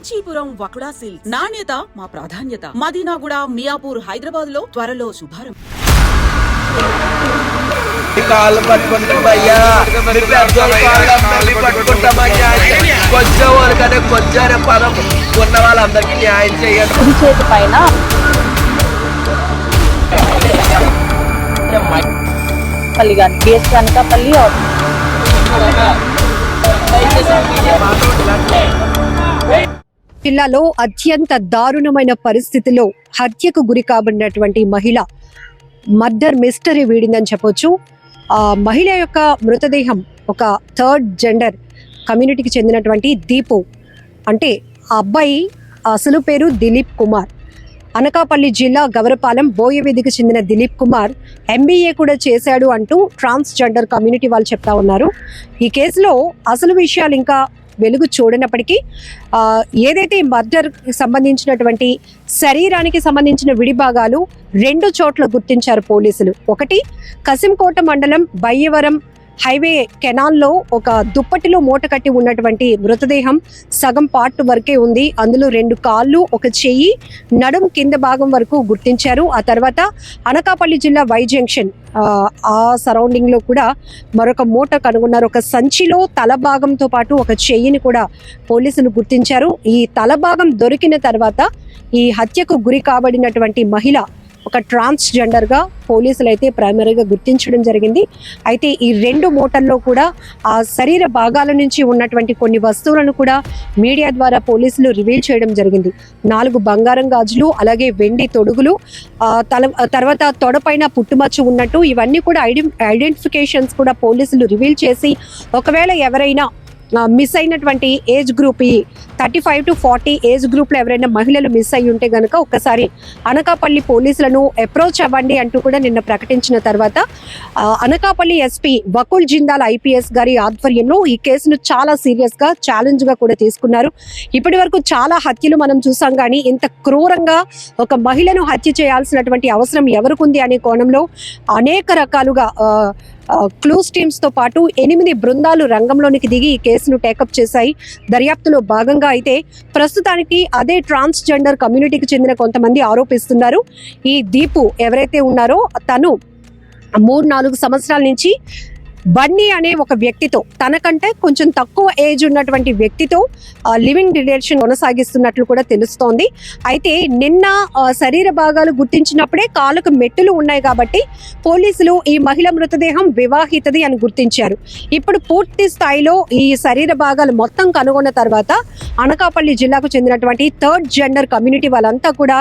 Kanchipuram వకుడా silks నాణ్యత మా ప్రాధాన్యత. మదీనాగూడ, మియాపూర్, హైదరాబాద్ లో త్వరలో శుభారంభం. కాళ్ళు పట్టుకుంటామయ్యా, పట్టుకుంటామయ్యా. కొంచెం వాళ్ళకనే కొంచెం పదం ఉన్న వాళ్ళందరికీ న్యాయం చేయండి. కుడి చేతి పైన పల్లి కానీ బేస్ అనకాపల్లి జిల్లాలో అత్యంత దారుణమైన పరిస్థితిలో హత్యకు గురి కాబడినటువంటి మహిళ మర్డర్ మిస్టరీ వీడిందని చెప్పొచ్చు. ఆ మహిళ యొక్క మృతదేహం ఒక థర్డ్ జెండర్ కమ్యూనిటీకి చెందినటువంటి దీపు, అంటే ఆ అబ్బాయి అసలు పేరు దిలీప్ కుమార్. అనకాపల్లి జిల్లా గవరపాలెం బోయవీధికి చెందిన దిలీప్ కుమార్ MBA కూడా చేశాడు అంటూ ట్రాన్స్జెండర్ కమ్యూనిటీ వాళ్ళు చెప్తా ఉన్నారు. ఈ కేసులో అసలు విషయాలు ఇంకా వెలుగు చూడనప్పటికీ ఏదైతే మర్డర్ సంబంధించినటువంటి శరీరానికి సంబంధించిన విడిభాగాలు 2 చోట్ల గుర్తించారు పోలీసులు. ఒకటి కసింకోట మండలం బయ్యవరం హైవే కెనాల్లో ఒక దుప్పటిలో మూట కట్టి ఉన్నటువంటి మృతదేహం సగం పార్ట్ వరకే ఉంది. అందులో 2 కాళ్ళు, ఒక చెయ్యి, నడుం కింద భాగం వరకు గుర్తించారు. ఆ తర్వాత అనకాపల్లి జిల్లా వై జంక్షన్ ఆ సరౌండింగ్ లో కూడా మరొక మూట కనుగొన్నారు. ఒక సంచిలో తల భాగంతో పాటు ఒక చెయ్యిని కూడా పోలీసులు గుర్తించారు. ఈ తల భాగం దొరికిన తర్వాత ఈ హత్యకు గురి కాబడినటువంటి మహిళ ఒక ట్రాన్స్జెండర్ గా పోలీసులు అయితే ప్రైమరీగా గుర్తించడం జరిగింది. అయితే ఈ 2 మూటల్లో కూడా ఆ శరీర భాగాల నుంచి ఉన్నటువంటి కొన్ని వస్తువులను కూడా మీడియా ద్వారా పోలీసులు రివీల్ చేయడం జరిగింది. 4 బంగారం గాజులు, అలాగే వెండి తొడుగులు, తర్వాత తొడపైన పుట్టుమచ్చ ఉన్నట్టు ఇవన్నీ కూడా ఐడెంటిఫికేషన్స్ కూడా పోలీసులు రివీల్ చేసి, ఒకవేళ ఎవరైనా మిస్ అయినటువంటి ఏజ్ గ్రూప్, ఈ 35 to 40 ఏజ్ గ్రూప్లో ఎవరైనా మహిళలు మిస్ అయ్యి ఉంటే గనక ఒక్కసారి అనకాపల్లి పోలీసులను అప్రోచ్ అవ్వండి అంటూ కూడా నిన్న ప్రకటించిన తర్వాత అనకాపల్లి SP వకుల్ జిందాల్ IPS గారి ఆధ్వర్యంలో ఈ కేసును చాలా సీరియస్గా ఛాలెంజ్గా కూడా తీసుకున్నారు. ఇప్పటి వరకు చాలా హత్యలు మనం చూసాం, కానీ ఇంత క్రూరంగా ఒక మహిళను హత్య చేయాల్సినటువంటి అవసరం ఎవరికి ఉంది అనే కోణంలో అనేక రకాలుగా క్లూస్ టీమ్స్ తో పాటు 8 బృందాలు రంగంలోనికి దిగి ఈ కేసును టేకప్ చేశాయి. దర్యాప్తులో భాగంగా అయితే ప్రస్తుతానికి అదే ట్రాన్స్జెండర్ కమ్యూనిటీకి చెందిన కొంతమంది ఆరోపిస్తున్నారు, ఈ దీపు ఎవరైతే ఉన్నారో తను 3-4 సంవత్సరాల నుంచి బన్నీ అనే ఒక వ్యక్తితో, తనకంటే కొంచెం తక్కువ ఏజ్ ఉన్నటువంటి వ్యక్తితో లివింగ్ రిలేషన్ కొనసాగిస్తున్నట్లు కూడా తెలుస్తోంది. అయితే నిన్న శరీర భాగాలు గుర్తించినప్పుడే కాళ్ళకు మెట్టులు ఉన్నాయి కాబట్టి పోలీసులు ఈ మహిళ మృతదేహం వివాహితది అని గుర్తించారు. ఇప్పుడు పూర్తి స్థాయిలో ఈ శరీర భాగాలు మొత్తం కనుగొన్న తర్వాత అనకాపల్లి జిల్లాకు చెందినటువంటి థర్డ్ జెండర్ కమ్యూనిటీ వాళ్ళంతా కూడా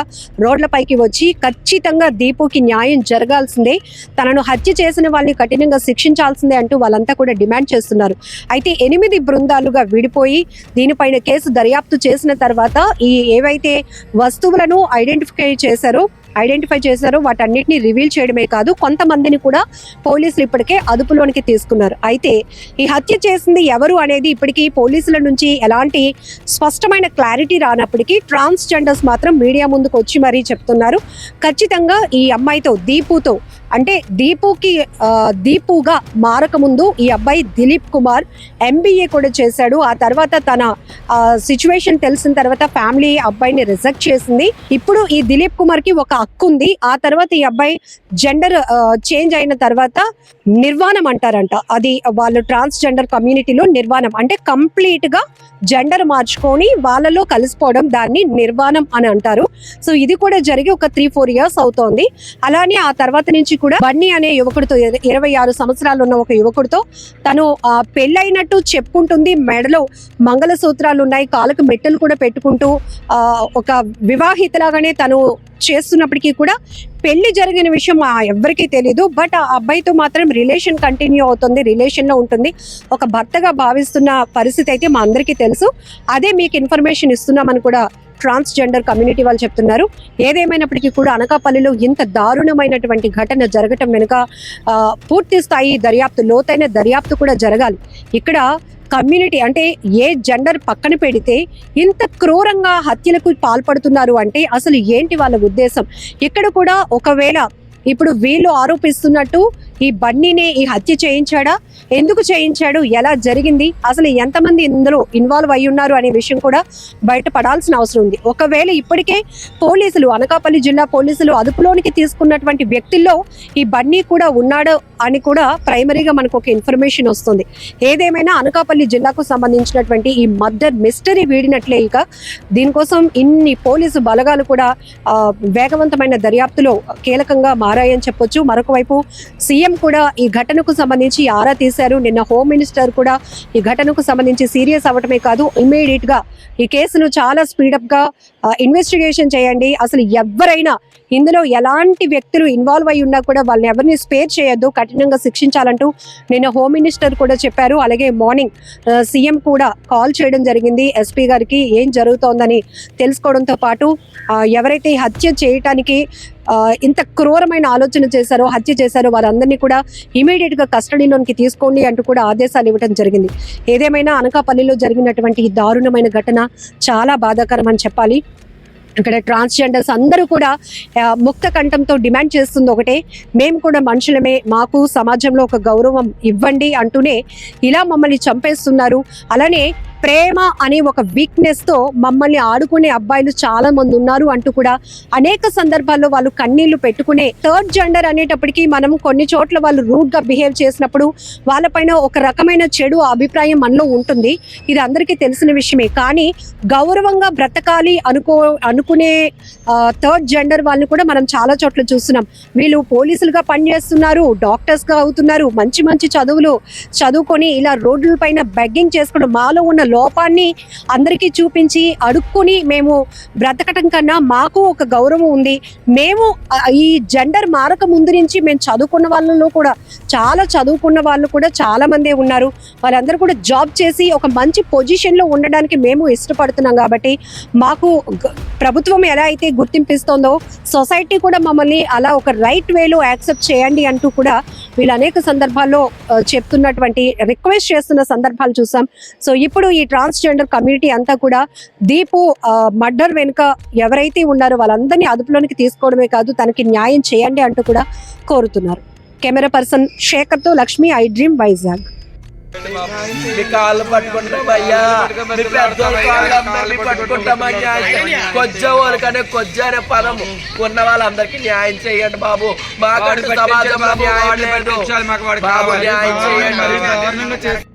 రోడ్లపైకి వచ్చి ఖచ్చితంగా దీపుకి న్యాయం జరగాల్సిందే, తనను హత్య చేసిన వాళ్ళని కఠినంగా శిక్షించాల్సిందే అంటూ వాళ్ళంతా కూడా డిమాండ్ చేస్తున్నారు. అయితే 8 బృందాలుగా విడిపోయి దీనిపైన కేసు దర్యాప్తు చేసిన తర్వాత ఈ ఏవైతే వస్తువులను ఐడెంటిఫై చేశారో వాటన్నిటిని రివీల్ చేయడమే కాదు, కొంతమందిని కూడా పోలీసులు ఇప్పటికే అదుపులోనికి తీసుకున్నారు. అయితే ఈ హత్య చేసింది ఎవరు అనేది ఇప్పటికీ పోలీసుల నుంచి ఎలాంటి స్పష్టమైన క్లారిటీ రానప్పటికీ ట్రాన్స్జెండర్స్ మాత్రం మీడియా ముందుకు వచ్చి మరీ చెప్తున్నారు, ఖచ్చితంగా ఈ అమ్మాయితో దీపుతో, అంటే దీపుగా మారకముందు ఈ అబ్బాయి దిలీప్ కుమార్ MBA కూడా చేశాడు. ఆ తర్వాత తన సిచ్యువేషన్ తెలిసిన తర్వాత ఫ్యామిలీ అబ్బాయిని రిజెక్ట్ చేసింది. ఇప్పుడు ఈ దిలీప్ కుమార్ కి ఒక హక్కు ఉంది. ఆ తర్వాత ఈ అబ్బాయి జెండర్ చేంజ్ అయిన తర్వాత నిర్వాణం అంటారంట, అది వాళ్ళు ట్రాన్స్జెండర్ కమ్యూనిటీలో నిర్వాణం అంటే కంప్లీట్ గా జెండర్ మార్చుకొని వాళ్ళలో కలిసిపోవడం, దాన్ని నిర్వాణం అని అంటారు. సో ఇది కూడా జరిగి ఒక 3-4 ఇయర్స్ అవుతోంది. అలానే ఆ తర్వాత నుంచి కూడా బన్నీ అనే యువకుడితో, 26 సంవత్సరాలు ఉన్న ఒక యువకుడితో తను పెళ్ళైనట్టు చెప్పుకుంటుంది, మెడలో మంగళసూత్రాలు ఉన్నాయి, కాళ్ళకు మెట్టలు కూడా పెట్టుకుంటూ ఒక వివాహితలాగానే తను చేస్తున్నప్పటికీ కూడా పెళ్లి జరిగిన విషయం ఎవరికీ తెలీదు. బట్ ఆ అబ్బాయితో మాత్రం రిలేషన్ కంటిన్యూ అవుతుంది, రిలేషన్లో ఉంటుంది, ఒక భర్తగా భావిస్తున్న పరిస్థితి అయితే మా అందరికీ తెలుసు. అదే మీకు ఇన్ఫర్మేషన్ ఇస్తున్నామని కూడా ట్రాన్స్జెండర్ కమ్యూనిటీ వాళ్ళు చెప్తున్నారు. ఏదేమైనప్పటికీ కూడా అనకాపల్లిలో ఇంత దారుణమైనటువంటి ఘటన జరగటం వెనుక పూర్తి స్థాయి దర్యాప్తు, లోతైన దర్యాప్తు కూడా జరగాలి. ఇక్కడ కమ్యూనిటీ అంటే ఏ జెండర్ పక్కన పెడితే ఇంత క్రూరంగా హత్యలకు పాల్పడుతున్నారు అంటే అసలు ఏంటి వాళ్ళ ఉద్దేశం? ఇక్కడ కూడా ఒకవేళ ఇప్పుడు వీళ్ళు ఆరోపిస్తున్నట్టు ఈ బన్నీనే ఈ హత్య చేయించాడా, ఎందుకు చేయించాడు, ఎలా జరిగింది, అసలు ఎంతమంది ఇందులో ఇన్వాల్వ్ అయి ఉన్నారు అనే విషయం కూడా బయటపడాల్సిన అవసరం ఉంది. ఒకవేళ ఇప్పటికే పోలీసులు, అనకాపల్లి జిల్లా పోలీసులు అదుపులోనికి తీసుకున్నటువంటి వ్యక్తుల్లో ఈ బన్నీ కూడా ఉన్నాడు అని కూడా ప్రైమరీగా మనకు ఒక ఇన్ఫర్మేషన్ వస్తుంది. ఏదేమైనా అనకాపల్లి జిల్లాకు సంబంధించినటువంటి ఈ మర్డర్ మిస్టరీ వీడినట్లే. ఇక దీనికోసం ఇన్ని పోలీసు బలగాలు కూడా వేగవంతమైన దర్యాప్తులో కీలకంగా మారాయని చెప్పొచ్చు. మరొక వైపు సీఎం కూడా ఈ ఘటనకు సంబంధించి ఆరా తీశారు. నిన్న హోమ్ మినిస్టర్ కూడా ఈ ఘటనకు సంబంధించి సీరియస్ అవ్వటమే కాదు, ఇమ్మీడియట్ గా ఈ కేసును చాలా స్పీడప్ గా ఇన్వెస్టిగేషన్ చేయండి, అసలు ఎవరైనా ఇందులో ఎలాంటి వ్యక్తులు ఇన్వాల్వ్ అయి ఉన్నా కూడా వాళ్ళని ఎవరిని స్పేర్ చేయొద్దు, కఠినంగా శిక్షించాలంటూ నిన్న హోమ్ మినిస్టర్ కూడా చెప్పారు. అలాగే మార్నింగ్ సీఎం కూడా కాల్ చేయడం జరిగింది ఎస్పీ గారికి, ఏం జరుగుతోందని తెలుసుకోవడంతో పాటు ఎవరైతే హత్య చేయటానికి ఇంత క్రూరమైన ఆలోచన చేశారో, హత్య చేశారో వారందరినీ కూడా ఇమీడియట్ గా కస్టడీలోనికి తీసుకోండి అంటూ కూడా ఆదేశాలు ఇవ్వడం జరిగింది. ఏదేమైనా అనకాపల్లిలో జరిగినటువంటి ఈ దారుణమైన ఘటన చాలా బాధాకరం అని చెప్పాలి. ఇక్కడ ట్రాన్స్జెండర్స్ అందరూ కూడా ముక్త కంఠంతో డిమాండ్ చేస్తుంది ఒకటే, మేము కూడా మనుషులమే, మాకు సమాజంలో ఒక గౌరవం ఇవ్వండి అంటూనే ఇలా మమ్మల్ని చంపేస్తున్నారు. అలానే ప్రేమ అనే ఒక వీక్నెస్ తో మమ్మల్ని ఆడుకునే అబ్బాయిలు చాలా మంది ఉన్నారు అంటూ కూడా అనేక సందర్భాల్లో వాళ్ళు కన్నీళ్లు పెట్టుకునే. థర్డ్ జెండర్ అనేటప్పటికీ మనం కొన్ని చోట్ల వాళ్ళు రూడ్ గా బిహేవ్ చేసినప్పుడు వాళ్ళపైన ఒక రకమైన చెడు అభిప్రాయం మనలో ఉంటుంది, ఇది అందరికీ తెలిసిన విషయమే. కానీ గౌరవంగా బ్రతకాలి అనుకునే థర్డ్ జెండర్ వాళ్ళని కూడా మనం చాలా చోట్ల చూస్తున్నాం. వీళ్ళు పోలీసులుగా పనిచేస్తున్నారు, డాక్టర్స్ గా అవుతున్నారు, మంచి మంచి చదువులు చదువుకొని ఇలా రోడ్ల పైన బెగ్గింగ్ చేసుకోవడం, మాలో ఉన్న లోపాన్ని అందరికీ చూపించి అడుక్కుని మేము బ్రతకటం కన్నా మాకు ఒక గౌరవం ఉంది, మేము ఈ జెండర్ మారక ముందు నుంచి మేము చదువుకున్న వాళ్ళలో కూడా చాలా చదువుకున్న వాళ్ళు కూడా చాలా మందే ఉన్నారు, వాళ్ళందరూ కూడా జాబ్ చేసి ఒక మంచి పొజిషన్లో ఉండడానికి మేము ఇష్టపడుతున్నాం. కాబట్టి మాకు ప్రభుత్వం ఎలా అయితే గుర్తింపిస్తోందో సొసైటీ కూడా మమ్మల్ని అలా ఒక రైట్ వేలో యాక్సెప్ట్ చేయండి అంటూ కూడా వీళ్ళు అనేక సందర్భాల్లో చెప్తున్నటువంటి, రిక్వెస్ట్ చేస్తున్న సందర్భాలు చూసాం. సో ఇప్పుడు ఈ ట్రాన్స్జెండర్ కమ్యూనిటీ అంతా కూడా దీపు మర్డర్ వెనుక ఎవరైతే ఉన్నారో వాళ్ళందరినీ అదుపులోనికి తీసుకోవడమే కాదు, తనకి న్యాయం చేయండి అంటూ కూడా కోరుతున్నారు. కెమెరా పర్సన్ శేఖర్తో లక్ష్మి, ఐ డ్రీమ్, వైజాగ్. మీ కాళ్ళు పట్టుకుంటామయ్యా, మీ పెద్దోళ్ళ కాళ్ళందరినీ పట్టుకుంటామయ్యా. కొంచెం వాళ్ళకనే కొంచెం అనే పదం ఉన్న వాళ్ళందరికీ న్యాయం చేయండి బాబు. మాకంటూ సమాజంలో న్యాయం లేదు బాబు, న్యాయం చేయండి.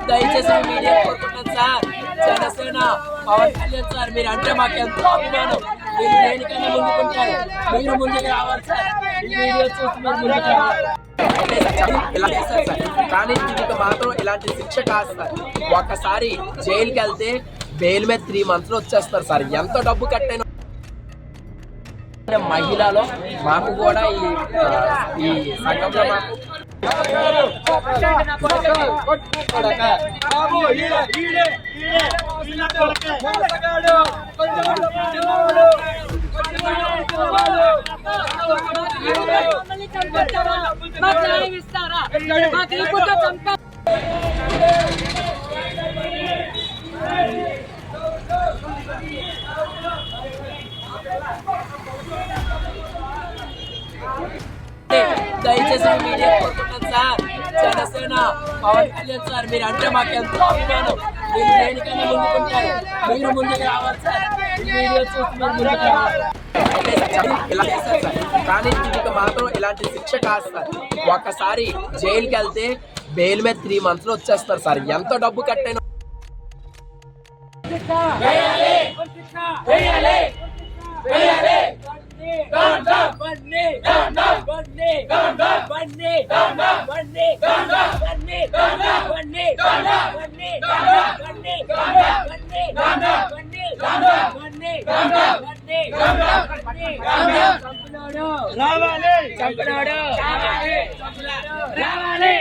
దయచేసి మీడియా కోరుకుంటున్నాను సార్, జనసేన పవన్ కళ్యాణ్ సార్ మీరు అంటే మాకు ఎంతో అభిమానం, మీరు దేనికైనా ముందుకుంటారు, మీరు ముందుకు రావాలి సార్, ఈ వీడియో చూసి మీరు ముందుకు రావాలి. ఇలా చేస్తారు సార్, కానీ దీనికి మాత్రం ఇలాంటి శిక్ష కాదు సార్. ఒక్కసారి జైలుకి వెళ్తే బెయిల్ మీద 3 months లో వచ్చేస్తారు సార్. ఎంత డబ్బు కట్టైనా మహిళలో మాకు కూడా ఈ సంఘంలో మాకు దయచేసి మీడియా కోరుకుంటున్నాను సార్, జనసేన పవన్ కళ్యాణ్ సార్ మీరు అంటే మాకు ఎంతో అభిమానం, మీరు దేనికైనా ముందుకుంటారు, మీరు ముందుకు రావాలి సార్, ఈ వీడియో చూసి మీరు ముందుకు రావాలి. ఇలా చేస్తారు సార్, కానీ దీనికి మాత్రం ఇలాంటి శిక్ష కాదు సార్. ఒక్కసారి జైలుకి వెళ్తే బెయిల్ మీద 3 months లో వచ్చేస్తారు సార్. ఎంత డబ్బు కట్టైనా రావాలి.